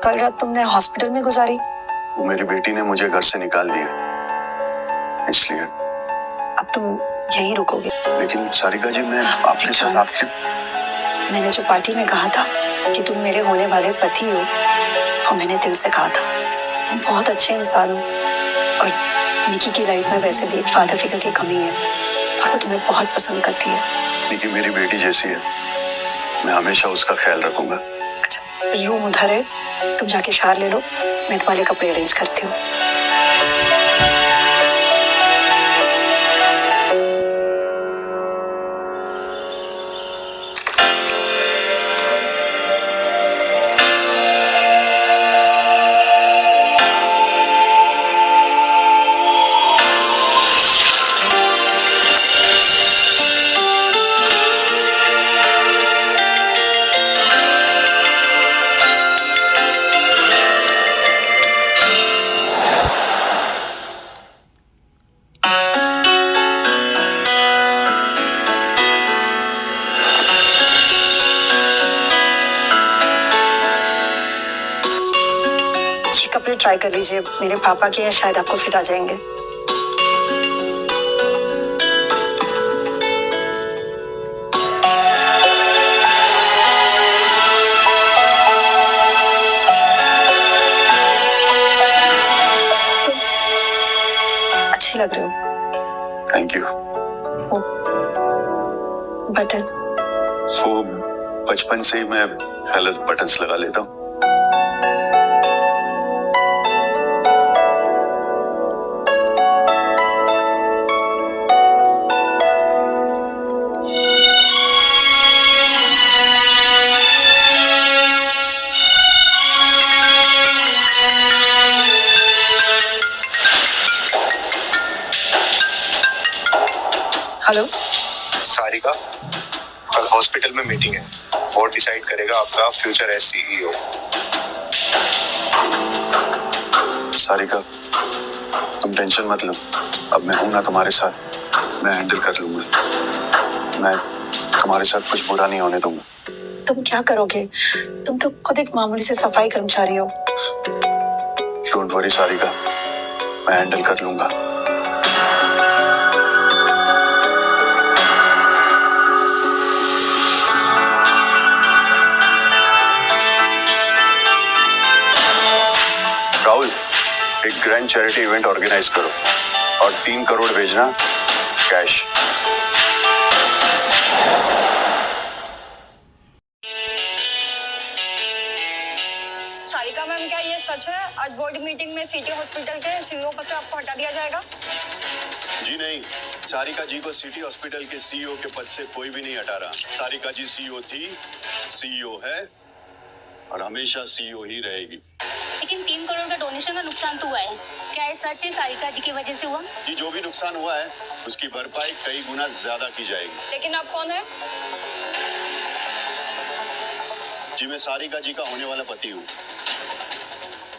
कल रात तुमने हॉस्पिटल में गुजारी? वो मेरी बेटी ने मुझे घर से निकाल दिया, इसलिए। अब तुम यही रुकोगे? लेकिन सारिका जी, मैं आपके साथ आपके मैंने जो पार्टी में कहा था कि तुम मेरे होने वाले पति हो, वो मैंने दिल से कहा था। तुम बहुत अच्छे इंसान हो और निकी की लाइफ में वैसे भी एक फादर फिगर की कमी है और वो तुम्हें बहुत पसंद करती है। निकी मेरी बेटी जैसी है, मैं हमेशा उसका ख्याल रखूंगा। अच्छा, रूम उधर है, तुम जाके शावर ले लो, मैं तुम्हारे कपड़े अरेंज करती हूँ। कपड़े ट्राई कर लीजिए, मेरे पापा के शायद आपको फिट आ जाएंगे। अच्छे लग रहे हो। Thank you. बटन वो बचपन से ही मैं गलत बटन्स लगा लेता हूँ। हेलो सारिका, कल हॉस्पिटल में मीटिंग है। बोर्ड डिसाइड करेगा आपका फ्यूचर एज सीईओ। सारिका, तुम टेंशन मत लो, अब मैं हूं ना तुम्हारे साथ, मैं हैंडल कर लूंगा। मैं तुम्हारे साथ कुछ बुरा नहीं होने दूंगा। तुम क्या करोगे? तुम तो खुद एक मामूली से सफाई कर्मचारी हो। डोंट वरी सारिका, मैं हैंडल कर लूंगा। राहुल, एक ग्रैंड चैरिटी इवेंट ऑर्गेनाइज करो और 3 करोड़ भेजना कैश। सारिका मैम, क्या ये सच है? आज बोर्ड मीटिंग में सिटी हॉस्पिटल के सीईओ पद से आपको हटा दिया जाएगा? जी नहीं, सारिका जी को सिटी हॉस्पिटल के सीईओ के पद से कोई भी नहीं हटा रहा। सारिका जी सीईओ थी, सीईओ है और हमेशा सीईओ ही रहेगी। लेकिन 3 करोड़ का डोनेशन का नुकसान तो हुआ है, क्या ये सच है? सारिका जी की वजह से हुआ? जी, जो भी नुकसान हुआ है उसकी भरपाई कई गुना ज्यादा की जाएगी। लेकिन आप कौन है? जी, मैं सारिका जी का होने वाला पति हूँ।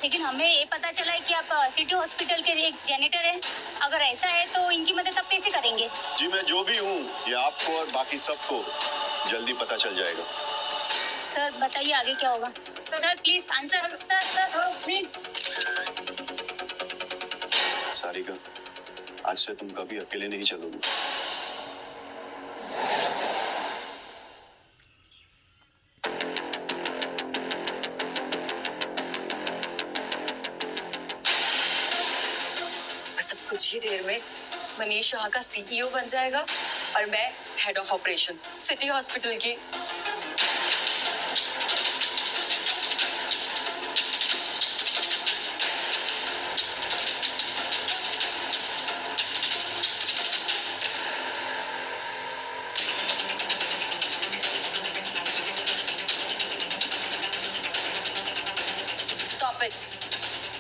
लेकिन हमें ये पता चला है कि आप सिटी हॉस्पिटल के एक जेनेटर हैं। अगर ऐसा है तो इनकी मदद आप कैसे करेंगे? जी, मैं जो भी हूँ ये आपको और बाकी सबको जल्दी पता चल जाएगा। सर बताइए आगे क्या होगा? Sir please answer. Sir please. Sarika, आज से तुम कभी अकेले नहीं चलोगी। बस अब कुछ ही देर में मनीष यहाँ का सीईओ बन जाएगा और मैं head of operation city hospital की।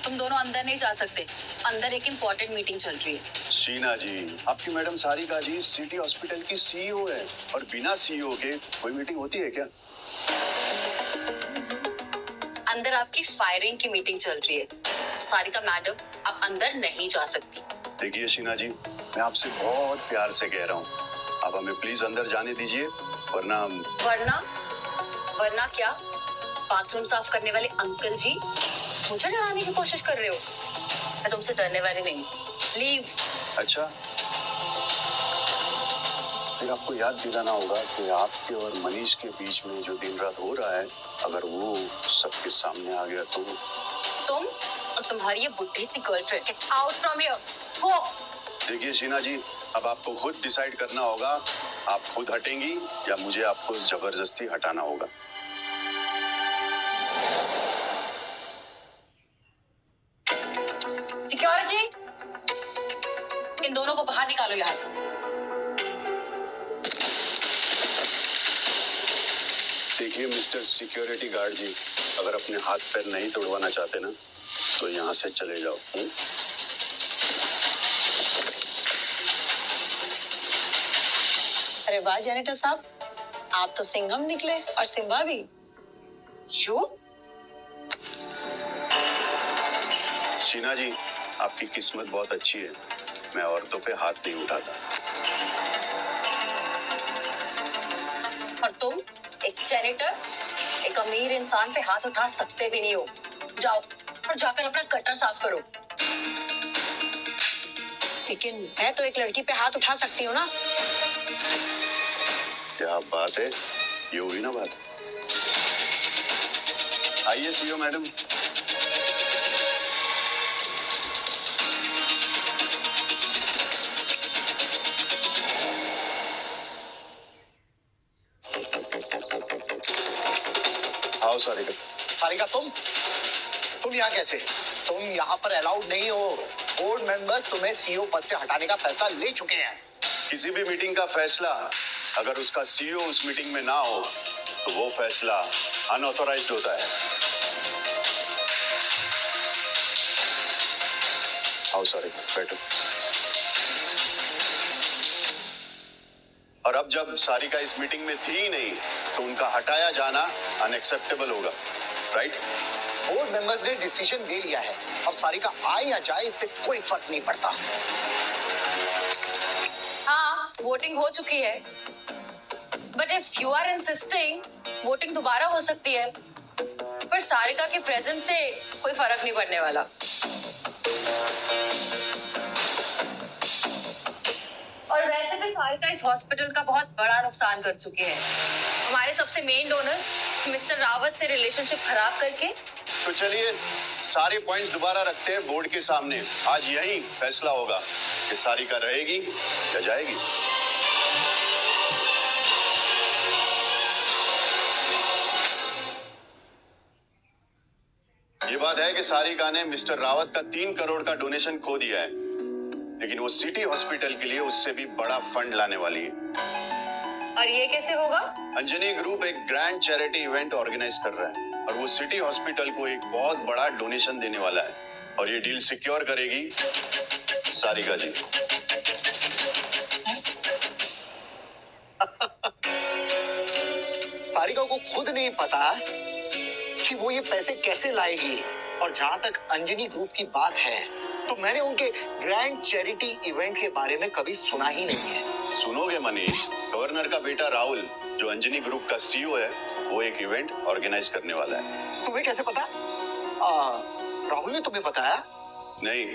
तुम दोनों अंदर नहीं जा सकते, अंदर एक इम्पोर्टेंट मीटिंग चल रही है। शीना जी, आपकी मैडम सारिका जी सिटी हॉस्पिटल की सीईओ है और बिना सीईओ के कोई मीटिंग होती है क्या? अंदर आपकी फायरिंग की मीटिंग चल रही है। सारिका मैडम, आप अंदर नहीं जा सकती। देखिए शीना जी, मैं आपसे बहुत प्यार से कह रहा हूँ, आप हमें प्लीज अंदर जाने दीजिए, वरना वरना वरना क्या? बाथरूम साफ करने वाले अंकल जी मुझे डराने की कोशिश कर रहे हो? मैं तुमसे डरने वाली नहीं। लीव। अच्छा, फिर आपको याद दिलाना होगा कि आपके और मनीष के बीच में जो दिन रात हो रहा है, अगर वो सबके सामने आ गया तो तुम और तुम्हारी ये बुढ़ी सी girlfriend, get out from here, go. देखिए शीना जी, अब आपको खुद डिसाइड करना होगा, आप खुद हटेंगी या मुझे आपको जबरदस्ती हटाना होगा। सिक्योरिटी, इन दोनों को बाहर निकालो यहाँ से। देखिए मिस्टर सिक्योरिटी गार्ड जी, अगर अपने हाथ पैर नहीं तोड़वाना चाहते ना तो यहाँ से चले जाओ। अरे वाह जेनेटर साहब, आप तो सिंघम निकले और सिम्बा भी। यू? शीना जी, आपकी किस्मत बहुत अच्छी है, मैं औरतों पे हाथ नहीं उठाता। और तुम एक जेनिटर, एक अमीर इंसान पे हाथ उठा सकते भी नहीं हो। जाओ और जाकर अपना गटर साफ करो। लेकिन मैं तो एक लड़की पे हाथ उठा सकती हूँ ना। क्या बात है, ये हुई ना बात। आइए सीओ मैडम। आओ सारिका। सारिका, तुम यहाँ कैसे? तुम यहाँ पर अलाउड नहीं हो। बोर्ड मेंबर्स तुम्हें सीईओ पद से हटाने का फैसला ले चुके हैं। किसी भी मीटिंग का फैसला अगर उसका सीईओ उस मीटिंग में ना हो तो वो फैसला अनऑथोराइज्ड होता है। आओ सारिका, बैठो। और अब जब सारिका इस मीटिंग में थी ही नहीं तो उनका हटाया जाना अनएक्सेप्टेबल होगा, राइट? बोर्ड मेंबर्स ने डिसीजन ले लिया है। अब सारिका आए या जाए इससे कोई फर्क नहीं पड़ता। हाँ, वोटिंग हो चुकी है। But if you are insisting, voting दोबारा हो सकती है। पर सारिका के प्रेजेंस से कोई फर्क नहीं पड़ने वाला। और वैसे भी सारिका इस हॉस्पिटल का बहुत बड़ा नुकसान कर चुके हैं। हमारे सबसे मेन डोनर मिस्टर रावत से रिलेशनशिप खराब करके। तो चलिए सारे पॉइंट्स दोबारा रखते हैं बोर्ड के सामने। आज यही फैसला होगा कि सारिका रहेगी या जाएगी। ये बात है कि सारिका ने मिस्टर रावत का 3 करोड़ का डोनेशन खो दिया है, लेकिन वो सिटी हॉस्पिटल के लिए उससे भी बड़ा फंड लाने वाली है। और ये कैसे होगा? अंजनी ग्रुप एक ग्रैंड चैरिटी इवेंट ऑर्गेनाइज कर रहा है और वो सिटी हॉस्पिटल को एक बहुत बड़ा डोनेशन देने वाला है और ये डील सिक्योर करेगी सारिका जी। सारिका को खुद नहीं पता कि वो ये पैसे कैसे लाएगी। और जहां तक अंजनी ग्रुप की बात है तो मैंने उनके ग्रैंड चैरिटी इवेंट के बारे में कभी सुना ही नहीं है। सुनोगे मनीष, गवर्नर का बेटा राहुल जो अंजनी ग्रुप का सीईओ है वो एक इवेंट ऑर्गेनाइज करने वाला है। तुम्हें कैसे पता? राहुल ने तुम्हें बताया? नहीं,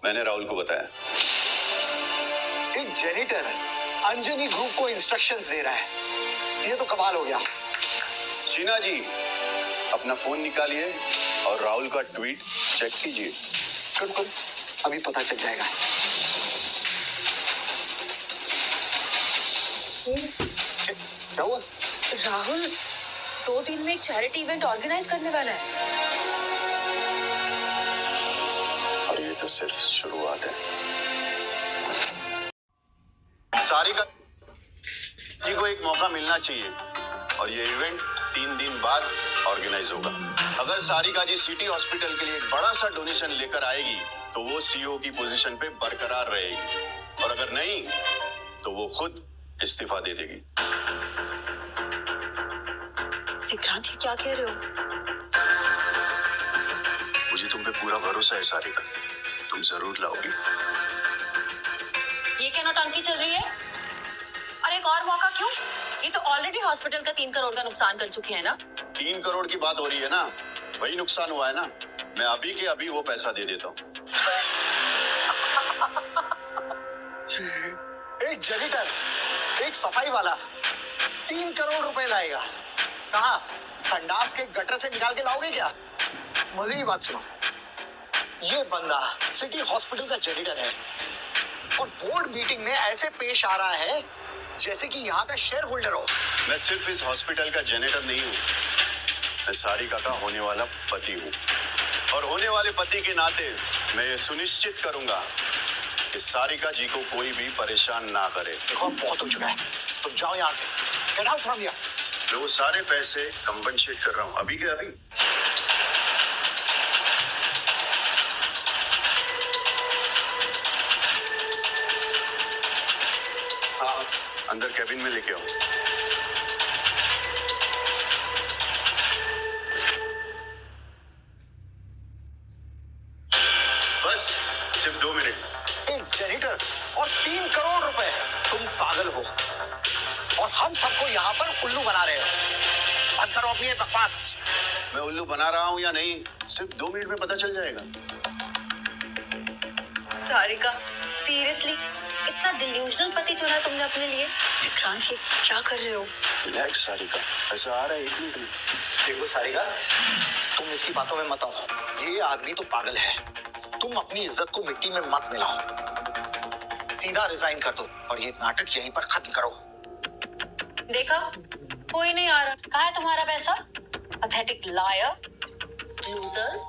मैंने राहुल को बताया। एक जेनिटर अंजनी ग्रुप को इंस्ट्रक्शंस दे रहा है, ये तो कमाल हो गया। शीना जी, अपना फोन निकालिए और राहुल का ट्वीट चेक कीजिए। बिल्कुल, अभी पता चल जाएगा। क्या हुआ? राहुल 2 दिन में एक चैरिटी इवेंट ऑर्गेनाइज करने वाला है। और ये तो सिर्फ शुरुआत है। सारिका जी को एक मौका मिलना चाहिए और ये इवेंट 3 दिन बाद ऑर्गेनाइज होगा। अगर सारिका जी सिटी हॉस्पिटल के लिए एक बड़ा सा डोनेशन लेकर आएगी तो वो सीईओ की पोजीशन पे बरकरार रहेगी और अगर नहीं तो वो खुद इस्तीफा दे देगी। विक्रांत, ये क्या कह रहे हो? मुझे तुम पे पूरा भरोसा है सारिका, तुम जरूर लाओगी। ये क्या नौटंकी चल रही है? और एक और मौका क्यों? ये तो ऑलरेडी हॉस्पिटल का 3 करोड़ का नुकसान कर चुके हैं ना। 3 करोड़ की बात हो रही है ना, वही नुकसान हुआ है ना। मैं अभी के अभी वो पैसा दे देता हूँ। एक जेनिटर, एक सफाई वाला 3 करोड़ रुपए लाएगा। कहा संडास के गटर से निकाल के लाओगे क्या? मुझे ही बात सुनो, ये बंदा सिटी हॉस्पिटल का जेनिटर है और बोर्ड मीटिंग में ऐसे पेश आ रहा है जैसे कि यहाँ का शेयर होल्डर हो। मैं सिर्फ इस हॉस्पिटल का जेनेटर नहीं हूँ, मैं सारिका का होने वाला पति हूँ। और होने वाले पति के नाते मैं ये सुनिश्चित करूंगा कि सारिका जी को कोई भी परेशान ना करे। देखो अब बहुत हो चुका है, तुम जाओ यहाँ से, गेट आउट फ्रॉम हियर। मैं वो सारे पैसे कंपनसेट कर रहा हूँ अभी के अभी। हाँ, अंदर कैबिन में लेके आओ। बस सिर्फ 2 मिनट। एक जेनिटर और 3 करोड़ रुपए, तुम पागल हो और हम सबको यहाँ पर उल्लू बना रहे हो। बंद करो अपनी ये बकवास। मैं उल्लू बना रहा हूँ या नहीं, सिर्फ 2 मिनट में पता चल जाएगा। सारिका, सीरियसली इतना डिल्यूजनल पति चुना तुमने अपने लिए? विक्रांत, ये क्या कर रहे हो? रिलैक्स सारिका, ऐसा आ रहा है 1 मिनट में। देखो सारिका, तुम इसकी बातों में मत आओ, ये आदमी तो पागल है। तुम अपनी इज्जत को मिट्टी में मत मिलाओ, सीधा रिजाइन कर दो और ये नाटक यहीं पर खत्म करो। देखा, कोई नहीं आ रहा। कहाँ है तुम्हारा पैसा? Pathetic lawyer, losers.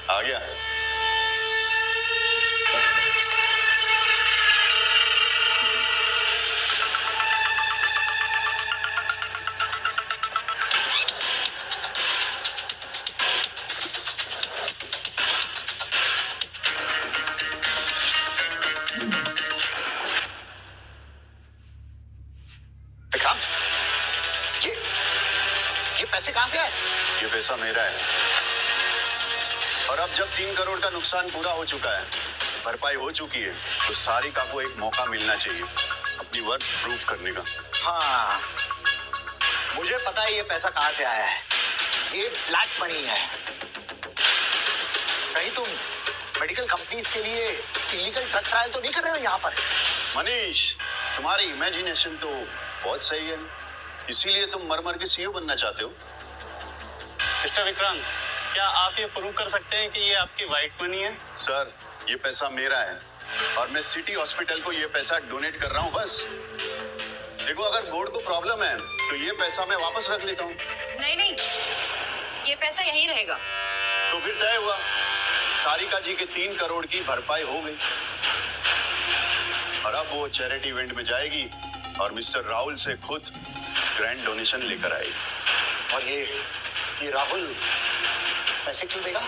आ गया। विक्रांत, ये पैसे कहाँ से आए? ये पैसा मेरा है और अब जब 3 करोड़ का नुकसान पूरा हो चुका है, भरपाई हो चुकी है, तो सारिका को एक मौका मिलना चाहिए अपनी वर्थ प्रूफ करने का। हाँ, मुझे पता है ये पैसा कहाँ से आया है। ये ब्लैक मनी है। कहीं तुम मेडिकल कंपनीज के लिए इलीगल ड्रग ट्रायल तो नहीं कर रहे हो यहाँ पर? मनीष, तुम्हारी इमेजिनेशन तो बहुत सही है, इसीलिए तुम मर मर के सीईओ बनना चाहते हो। मिस्टर विक्रांत, क्या आप ये प्रूव कर सकते हैं कि ये आपकी वाइट मनी है? सर, ये पैसा मेरा है और मैं सिटी हॉस्पिटल को ये पैसा डोनेट कर रहा हूँ बस। देखो, अगर बोर्ड को प्रॉब्लम है तो ये पैसा मैं वापस रख लेता हूँ। नहीं नहीं, ये पैसा यहीं रहेगा। तो फिर तय हुआ, सारिका जी के 3 करोड़ की भरपाई हो गई और अब वो चैरिटी इवेंट में जाएगी और मिस्टर राहुल से खुद ग्रैंड डोनेशन लेकर आएगी। और ये राहुल पैसे क्यों देगा?